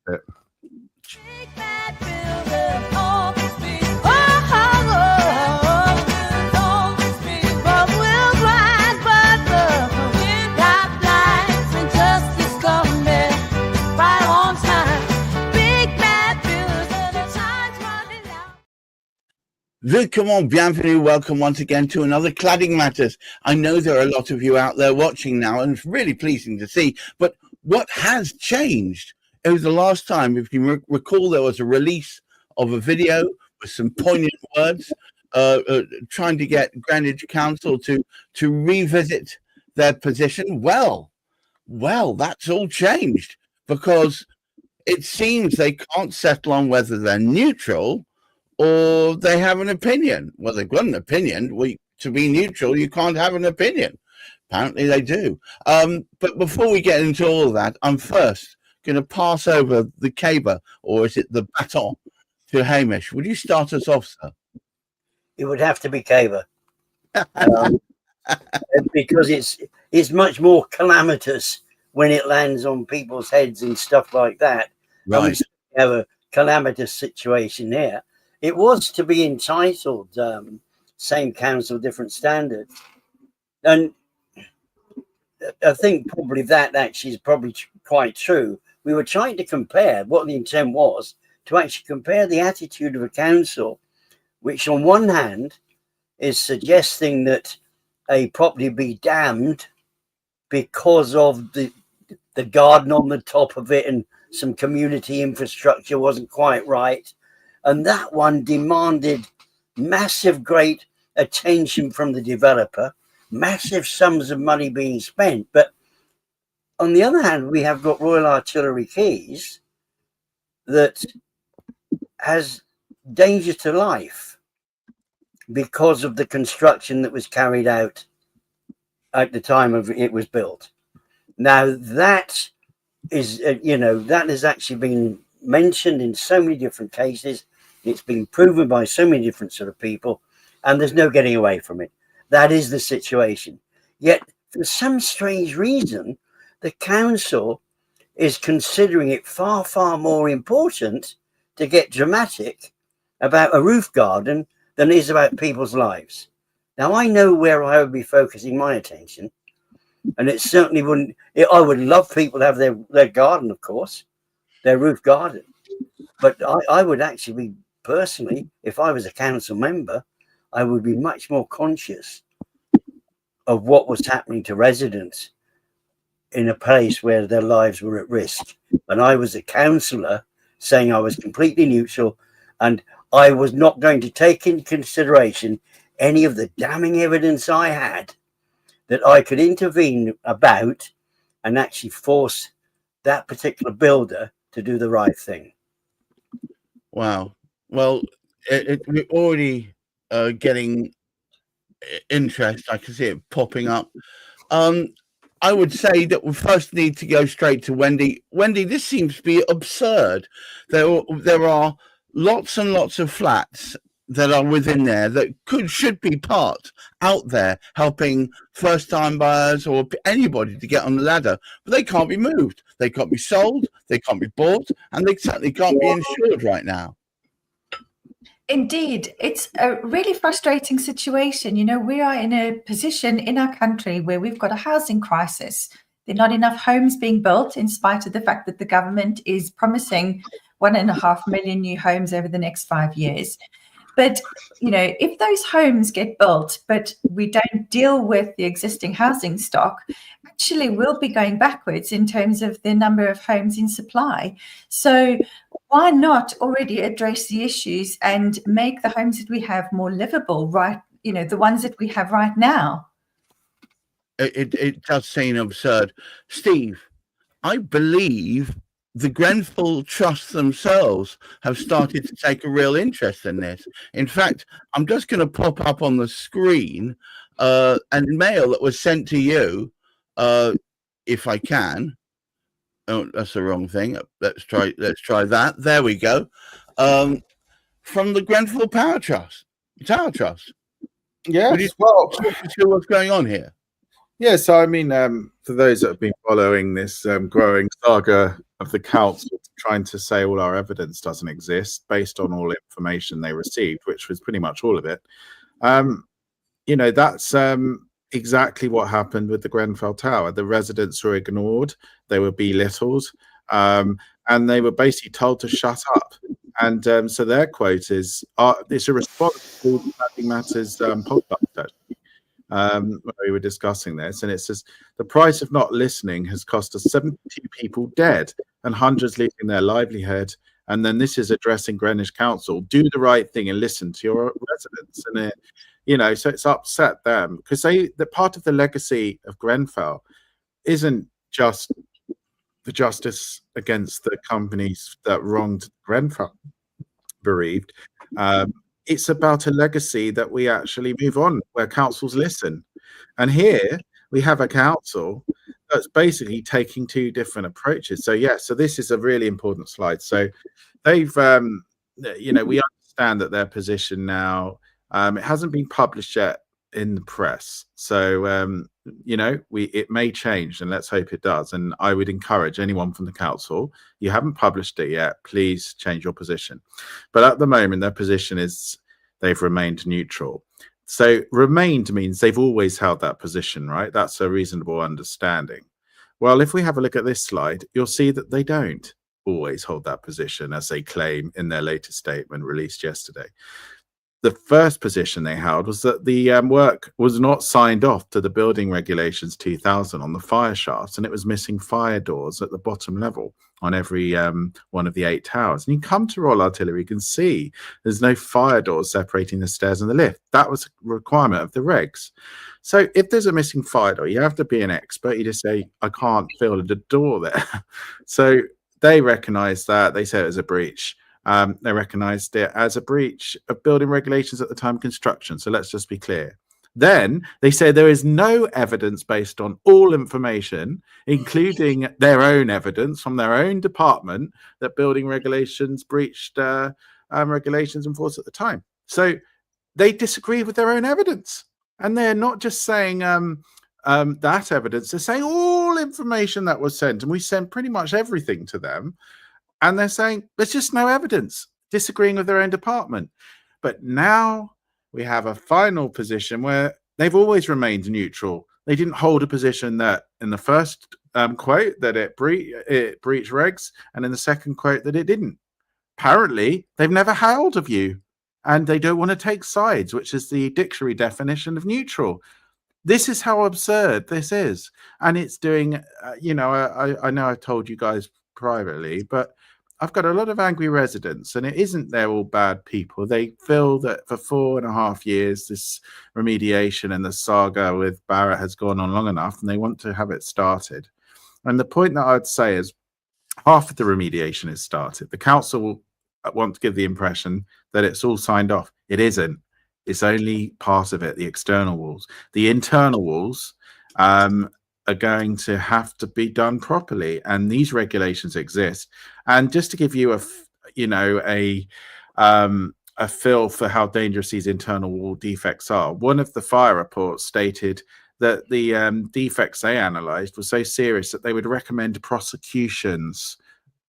bit. Willkommen, bienvenue, welcome once again to another Cladding Matters. I know there are a lot of you out there watching now, and it's really pleasing to see, but what has changed? It was the last time, if you recall, there was a release of a video with some poignant words trying to get Greenwich Council to revisit their position. Well, that's all changed, because it seems they can't settle on whether they're neutral or they have an opinion. Well, they've got an opinion. To be neutral, you can't have an opinion. Apparently they do. But before we get into all of that, I'm first going to pass over the caber, or is it the baton, to Hamish. Would you start us off, sir? It would have to be caber. Because it's much more calamitous when it lands on people's heads and stuff like that. Right. We have a calamitous situation here. It was to be entitled Same Council, Different Standard. And I think probably that actually is probably quite true. We were trying to compare what the intent was, to actually compare the attitude of a council, which on one hand is suggesting that a property be damned because of the garden on the top of it and some community infrastructure wasn't quite right. And that one demanded massive, great attention from the developer, massive sums of money being spent. But on the other hand, we have got Royal Artillery Quays that has danger to life because of the construction that was carried out at the time of it was built. Now, that is, that has actually been mentioned in so many different cases. It's been proven by so many different sort of people, and there's no getting away from it. That is the situation. Yet, for some strange reason, the council is considering it far, far more important to get dramatic about a roof garden than it is about people's lives. Now, I know where I would be focusing my attention, and it certainly wouldn't. I would love people to have their garden, of course, their roof garden. But I would actually be, personally, if I was a council member, I would be much more conscious of what was happening to residents in a place where their lives were at risk. And I was a councillor saying I was completely neutral, and I was not going to take into consideration any of the damning evidence I had that I could intervene about and actually force that particular builder to do the right thing. Wow. Well, we're already getting interest. I can see it popping up. I would say that we first need to go straight to Wendy. Wendy, this seems to be absurd. There are lots and lots of flats that are within there that should be part out there helping first-time buyers or anybody to get on the ladder, but they can't be moved. They can't be sold, they can't be bought, and they certainly can't be insured right now. Indeed, it's a really frustrating situation. You know, we are in a position in our country where we've got a housing crisis. There are not enough homes being built, in spite of the fact that the government is promising 1.5 million new homes over the next 5 years. But, you know, if those homes get built, but we don't deal with the existing housing stock, actually we'll be going backwards in terms of the number of homes in supply. So why not already address the issues and make the homes that we have more livable, right? You know, the ones that we have right now. It does seem absurd. Steve, I believe the Grenfell Trust themselves have started to take a real interest in this. In fact, I'm just going to pop up on the screen a mail that was sent to you, if I can. Oh, that's the wrong thing. Let's try that. There we go. From the Grenfell Tower Trust. Yes. Well, talk us through what's going on here. Yeah, so I mean, for those that have been following this growing saga of the council trying to say all our evidence doesn't exist based on all information they received, which was pretty much all of it. You know, that's exactly what happened with the Grenfell Tower. The residents were ignored, they were belittled, and they were basically told to shut up. And so their quote is, it's a response to the Cladding Matters podcast, actually. We were discussing this, and it says the price of not listening has cost us 72 people dead and hundreds losing their livelihood. And then this is addressing Greenwich Council: do the right thing and listen to your residents. And you know, so it's upset them because the part of the legacy of Grenfell isn't just the justice against the companies that wronged Grenfell bereaved. It's about a legacy that we actually move on, where councils listen. And here we have a council that's basically taking two different approaches. So yeah, so this is a really important slide. So they've, you know, we understand that their position now, it hasn't been published yet in the press. So, you know, it may change, and let's hope it does. And I would encourage anyone from the council, you haven't published it yet, please change your position. But at the moment, their position is they've remained neutral. So remained means they've always held that position, right? That's a reasonable understanding. Well, if we have a look at this slide, you'll see that they don't always hold that position, as they claim in their latest statement released yesterday. The first position they held was that the work was not signed off to the building regulations 2000 on the fire shafts, and it was missing fire doors at the bottom level on every one of the 8 towers. And you come to Royal Artillery, you can see there's no fire doors separating the stairs and the lift. That was a requirement of the regs. So if there's a missing fire door, you have to be an expert. You just say, I can't fill the door there. So they recognized that. They said it was a breach. They recognized it as a breach of building regulations at the time of construction. So let's just be clear. Then they say there is no evidence based on all information, including their own evidence from their own department, that building regulations breached regulations enforced at the time. So they disagree with their own evidence. And they're not just saying that evidence, they're saying all information that was sent. And we sent pretty much everything to them. And they're saying there's just no evidence, disagreeing with their own department. But now we have a final position where they've always remained neutral. They didn't hold a position that in the first quote that it breached regs, and in the second quote that it didn't. Apparently, they've never held a view, and they don't want to take sides, which is the dictionary definition of neutral. This is how absurd this is. And it's doing, you know, I know I told you guys privately, but I've got a lot of angry residents, and it isn't they're all bad people. They feel that for 4.5 years, this remediation and the saga with Barratt has gone on long enough, and they want to have it started. And the point that I'd say is half of the remediation is started. The council will want to give the impression that it's all signed off. It isn't. It's only part of it, the external walls. The internal walls are going to have to be done properly, and these regulations exist. And just to give you a feel for how dangerous these internal wall defects are, one of the fire reports stated that the defects they analysed were so serious that they would recommend prosecutions.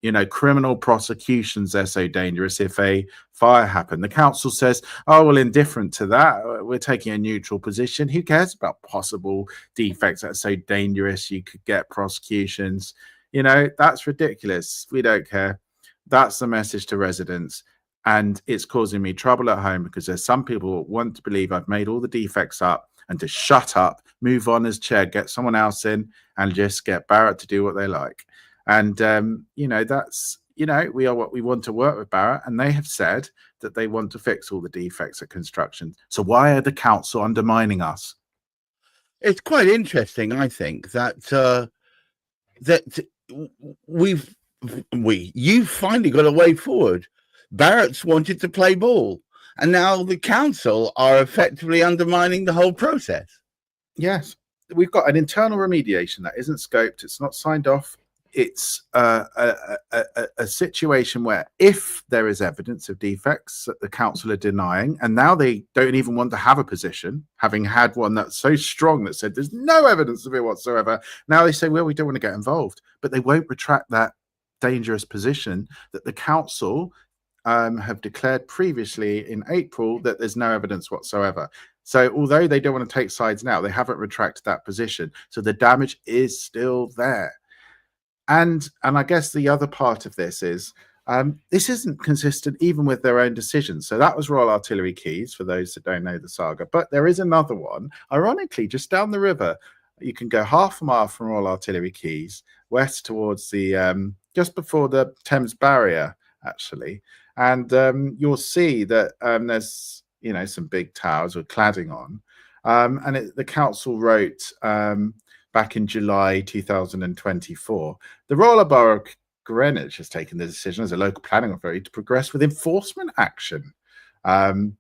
You know, criminal prosecutions, they're so dangerous if a fire happened. The council says, oh, well, indifferent to that, we're taking a neutral position. Who cares about possible defects that are so dangerous you could get prosecutions? You know, that's ridiculous. We don't care. That's the message to residents. And it's causing me trouble at home because there's some people who want to believe I've made all the defects up and to shut up, move on as chair, get someone else in, and just get Barratt to do what they like. And, you know, that's, you know, we are what we want to work with Barratt, and they have said that they want to fix all the defects at construction. So why are the council undermining us? It's quite interesting, I think, that you've finally got a way forward. Barratt's wanted to play ball, and now the council are effectively undermining the whole process. Yes, we've got an internal remediation that isn't scoped. It's not signed off. It's a situation where if there is evidence of defects that the council are denying, and now they don't even want to have a position, having had one that's so strong that said there's no evidence of it whatsoever. Now they say, well, we don't want to get involved, but they won't retract that dangerous position that the council have declared previously in April that there's no evidence whatsoever. So although they don't want to take sides now, they haven't retracted that position. So the damage is still there. And I guess the other part of this is this isn't consistent even with their own decisions. So that was Royal Artillery Quays, for those that don't know the saga. But there is another one, ironically, just down the river. You can go half a mile from Royal Artillery Quays west towards the just before the Thames Barrier, actually, and you'll see that there's some big towers with cladding on, and the council wrote back in July 2024, the Royal Borough of Greenwich has taken the decision as a local planning authority to progress with enforcement action. And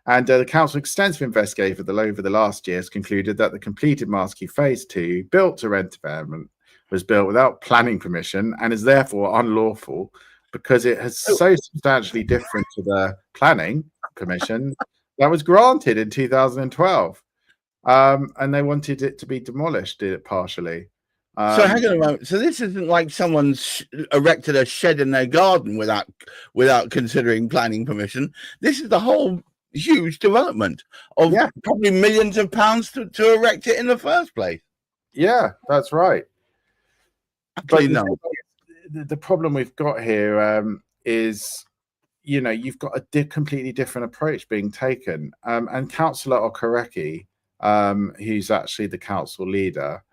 the council extensive investigation over the last year has concluded that the completed Mast Quay Phase 2 built to rent development was built without planning permission and is therefore unlawful because it has so substantially different to the planning permission that was granted in 2012. And they wanted it to be demolished partially. So hang on a moment. So this isn't like someone's erected a shed in their garden without considering planning permission. This is the whole huge development of probably millions of pounds to erect it in the first place. Yeah, that's right. Actually, no. The problem we've got here is, you've got a completely different approach being taken. And Councillor Okereke, who's actually the council leader,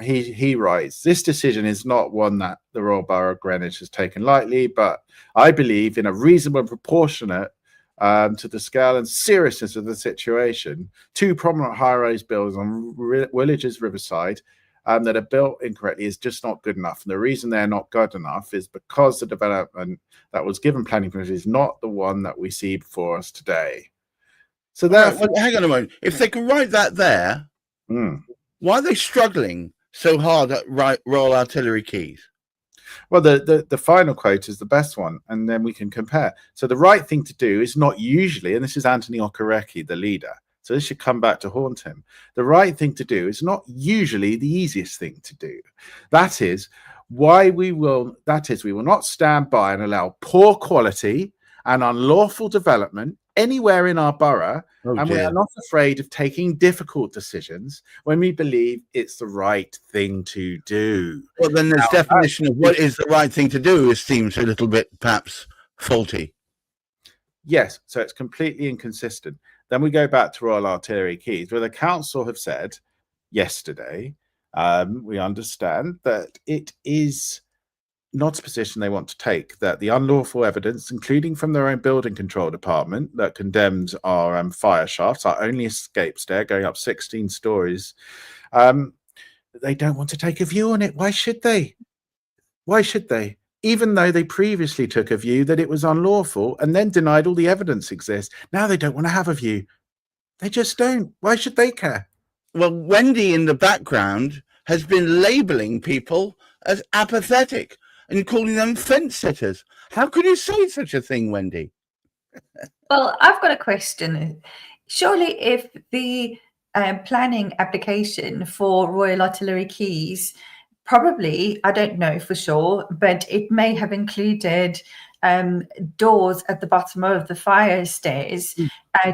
he writes, this decision is not one that the Royal Borough of Greenwich has taken lightly, but I believe in a reasonable and proportionate to the scale and seriousness of the situation. Two prominent high-rise buildings on Woolwich's Riverside that are built incorrectly is just not good enough. And the reason they're not good enough is because the development that was given planning permission is not the one that we see before us today. So therefore, hang on a moment. If they can write that there, why are they struggling so hard at Royal Artillery Quays? Well, the final quote is the best one, and then we can compare. So the right thing to do is not usually, and this is Anthony Okereke, the leader, so this should come back to haunt him. The right thing to do is not usually the easiest thing to do. That is we will not stand by and allow poor quality and unlawful development anywhere in our borough, and we are not afraid of taking difficult decisions when we believe it's the right thing to do. Well, then this definition of what is the right thing to do seems a little bit perhaps faulty. Yes, so it's completely inconsistent. Then we go back to Royal Artillery Quays, where the council have said yesterday, we understand that it is not a position they want to take, that the unlawful evidence, including from their own building control department, that condemns our fire shafts, our only escape stair going up 16 stories, they don't want to take a view on it. Why should they? Why should they? Even though they previously took a view that it was unlawful and then denied all the evidence exists. Now they don't want to have a view. They just don't. Why should they care? Well, Wendy in the background has been labeling people as apathetic and calling them fence sitters. How could you say such a thing, Wendy? Well, I've got a question. Surely if the planning application for Royal Artillery Quays, probably, I don't know for sure, but it may have included doors at the bottom of the fire stairs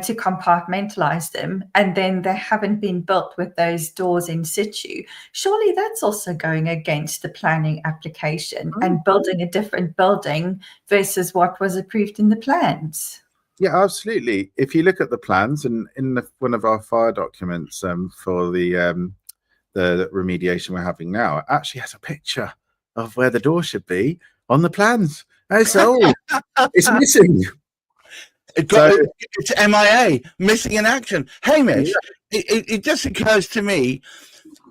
to compartmentalize them, and then they haven't been built with those doors in situ. Surely that's also going against the planning application and building a different building versus what was approved in the plans. Yeah, absolutely. If you look at the plans, and in one of our fire documents for the remediation we're having now, it actually has a picture of where the door should be on the plans. It's missing. It's MIA, missing in action. Hamish, it just occurs to me,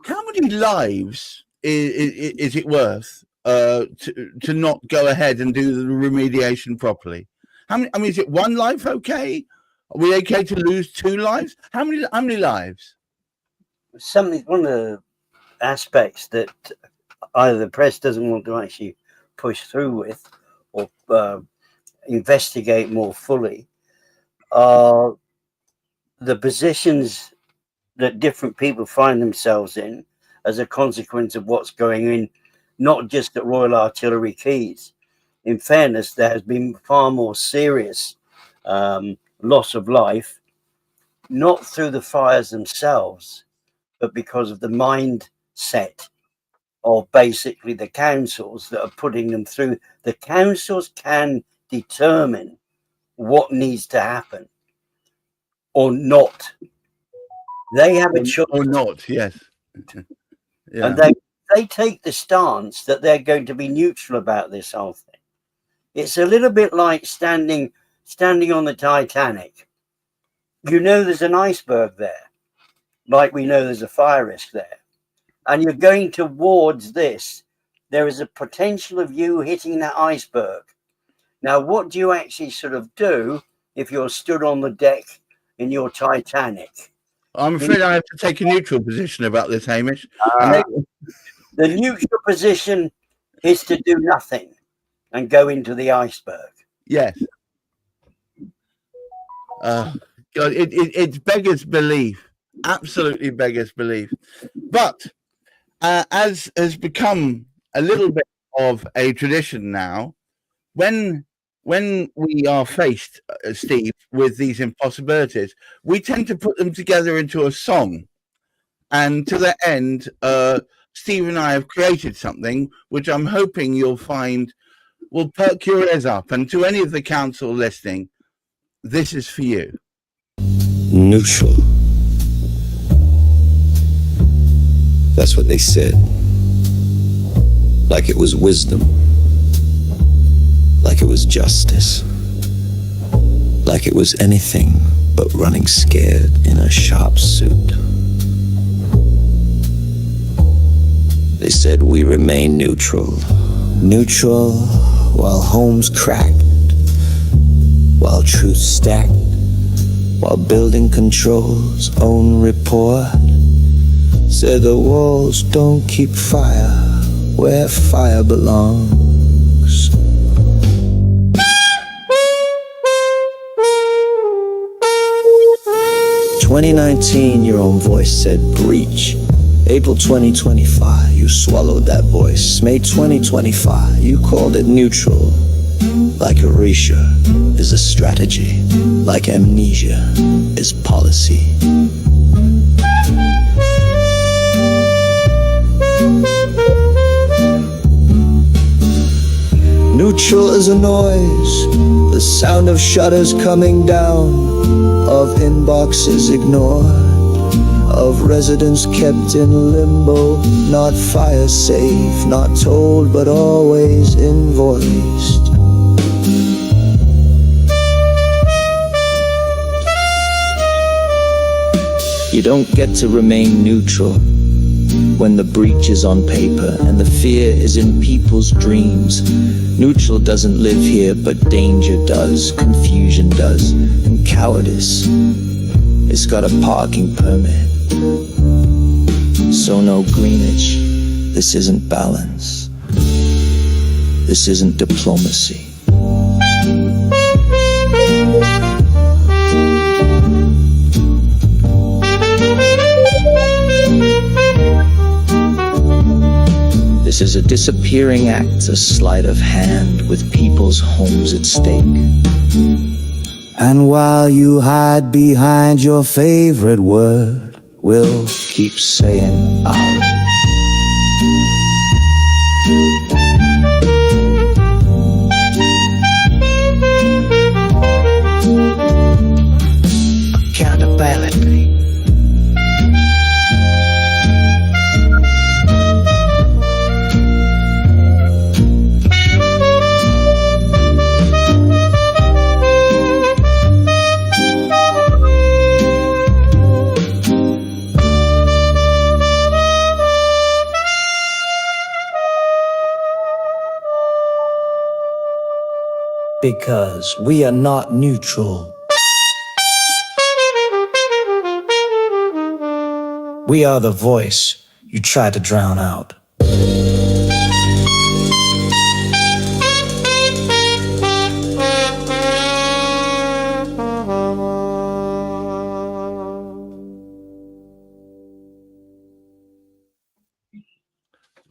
how many lives is it worth to not go ahead and do the remediation properly? How many? I mean, is it one life okay? Are we okay to lose 2 lives? How many lives? One of the aspects that either the press doesn't want to actually push through with or investigate more fully are the positions that different people find themselves in as a consequence of what's going not just at Royal Artillery Quays. In fairness, there has been far more serious loss of life, not through the fires themselves, but because of the mindset of basically the councils that are putting them through. The councils can determine what needs to happen or not. They have a choice. Or not, yes. Yeah. And they take the stance that they're going to be neutral about this whole thing. It's a little bit like standing on the Titanic. You know there's an iceberg there, like we know there's a fire risk there. And you're going towards this. There is a potential of you hitting that iceberg. Now, what do you actually sort of do if you're stood on the deck in your Titanic? I'm afraid I have to take a neutral position about this, Hamish. The neutral position is to do nothing and go into the iceberg. Yes. God, it beggars belief. Absolutely beggars belief. But as has become a little bit of a tradition now, when we are faced, Steve, with these impossibilities, we tend to put them together into a song. And to that end, Steve and I have created something which I'm hoping you'll find will perk your ears up. And to any of the council listening, this is for you. Neutral. That's what they said. Like it was wisdom. Like it was justice. Like it was anything but running scared in a sharp suit. They said we remain neutral. Neutral while homes cracked, while truth stacked, while building control's own report said the walls don't keep fire where fire belongs. "2019, your own voice said breach. April 2025, you swallowed that voice. May 2025, you called it neutral. Like erasure is a strategy, like amnesia is policy. Neutral is a noise, the sound of shutters coming down, of inboxes ignored, of residents kept in limbo, not fire safe, not told, but always invoiced. You don't get to remain neutral when the breach is on paper and the fear is in people's dreams. Neutral doesn't live here, but danger does, confusion does, and cowardice. It's got a parking permit. So no greenage. This isn't balance. This isn't diplomacy. This is a disappearing act, a sleight of hand with people's homes at stake. And while you hide behind your favorite word, we'll keep saying our. Accountability. Because we are not neutral. We are the voice you try to drown out.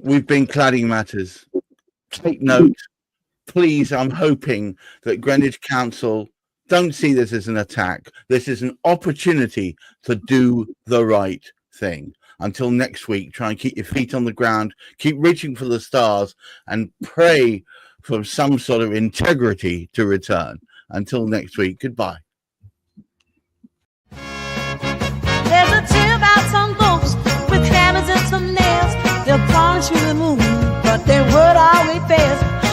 we've been Cladding Matters. Take note, please. I'm hoping that Greenwich Council don't see this as an attack. This is an opportunity to do the right thing. Until next week, try and keep your feet on the ground, keep reaching for the stars, and pray for some sort of integrity to return. Until next week, goodbye. There's a tale about some folks with hammers and some nails. They'll promise you the moon, but their word always fails.